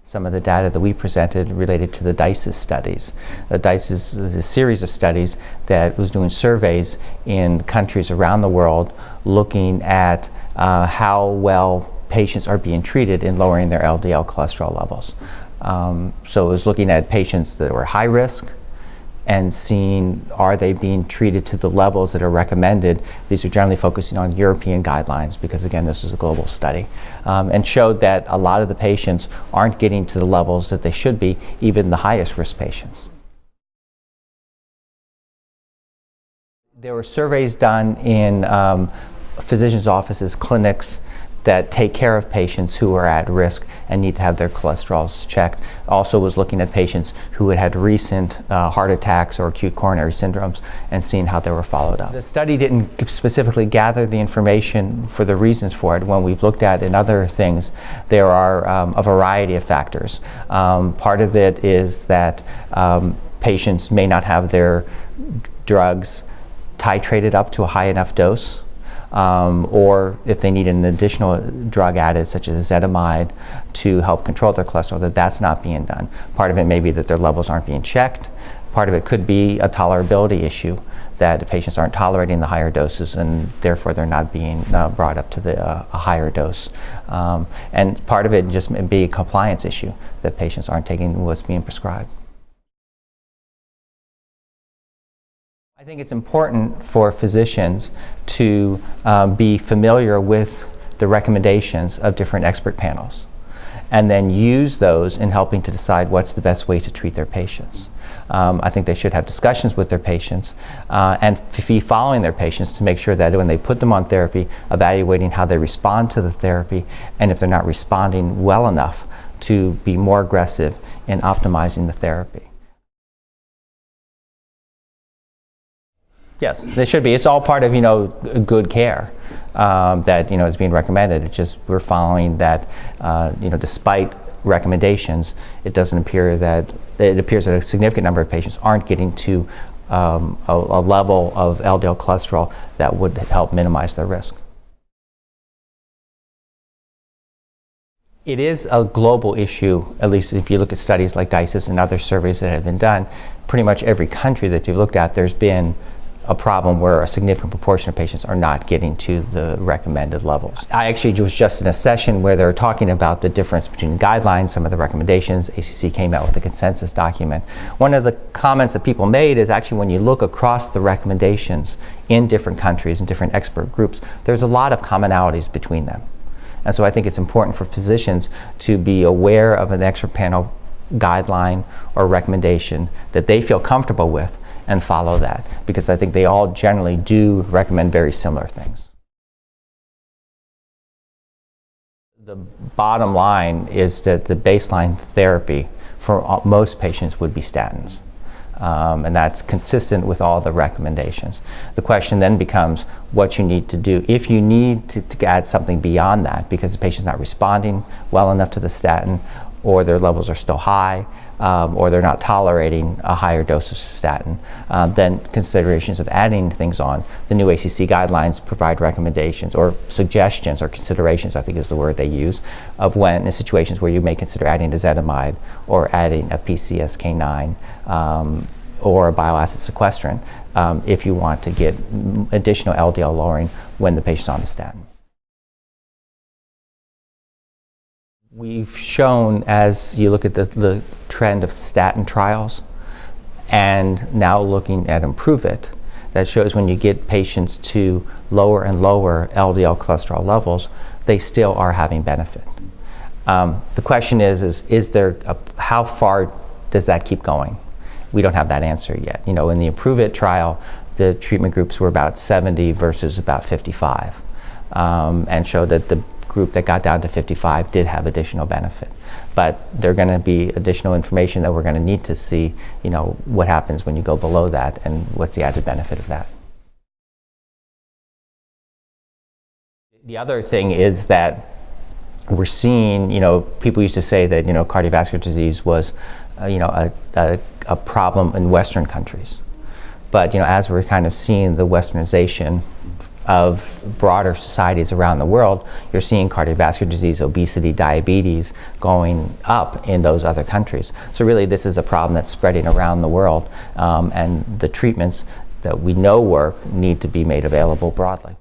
Some of the data that we presented related to the dosage studies. The dosage was a series of studies that was doing surveys in countries around the world looking at how well patients are being treated in lowering their LDL cholesterol levels. So it was looking at patients that were high risk and seeing are they being treated to the levels that are recommended. These are generally focusing on European guidelines because again this is a global study, and showed that a lot of the patients aren't getting to the levels that they should be, even the highest risk patients. There were surveys done in physicians' offices, clinics that take care of patients who are at risk and need to have their cholesterols checked. Also was looking at patients who had recent heart attacks or acute coronary syndromes and seeing how they were followed up. The study didn't specifically gather the information for the reasons for it. When we've looked at in other things, there are a variety of factors. Part of it is that patients may not have their drugs titrated up to a high enough dose. Or if they need an additional drug added, such as ezetimibe, to help control their cholesterol, that's not being done. Part of it may be that their levels aren't being checked. Part of it could be a tolerability issue, that the patients aren't tolerating the higher doses and therefore they're not being brought up to a higher dose. And part of it just may be a compliance issue, that patients aren't taking what's being prescribed. I think it's important for physicians to be familiar with the recommendations of different expert panels and then use those in helping to decide what's the best way to treat their patients. I think they should have discussions with their patients and be following their patients to make sure that when they put them on therapy, evaluating how they respond to the therapy, and if they're not responding well enough, to be more aggressive in optimizing the therapy. Yes, they should be. It's all part of, good care that, is being recommended. It's just we're following that, despite recommendations, it appears that a significant number of patients aren't getting to a level of LDL cholesterol that would help minimize their risk. It is a global issue, at least if you look at studies like DICES and other surveys that have been done. Pretty much every country that you've looked at, there's been a problem where a significant proportion of patients are not getting to the recommended levels. I actually was just in a session where they were talking about the difference between guidelines, some of the recommendations. ACC came out with a consensus document. One of the comments that people made is actually when you look across the recommendations in different countries and different expert groups, there's a lot of commonalities between them. And so I think it's important for physicians to be aware of an expert panel guideline or recommendation that they feel comfortable with and follow that, because I think they all generally do recommend very similar things. The bottom line is that the baseline therapy for most patients would be statins. And that's consistent with all the recommendations. The question then becomes what you need to do. If you need to add something beyond that because the patient's not responding well enough to the statin, or their levels are still high, or they're not tolerating a higher dose of statin, then considerations of adding things on. The new ACC guidelines provide recommendations or suggestions or considerations, I think is the word they use, of when in situations where you may consider adding ezetimibe or adding a PCSK9 or a bile acid sequestrant if you want to get additional LDL lowering when the patient's on the statin. We've shown, as you look at the trend of statin trials and now looking at Improve It, that shows when you get patients to lower and lower LDL cholesterol levels, they still are having benefit. The question is how far does that keep going? We don't have that answer yet. In the Improve It trial, the treatment groups were about 70 versus about 55, and showed that the group that got down to 55 did have additional benefit. But there are going to be additional information that we're going to need to see, what happens when you go below that and what's the added benefit of that. The other thing is that we're seeing, people used to say that, cardiovascular disease was, a problem in Western countries. But, as we're kind of seeing the Westernization of broader societies around the world, you're seeing cardiovascular disease, obesity, diabetes going up in those other countries. So really this is a problem that's spreading around the world, and the treatments that we know work need to be made available broadly.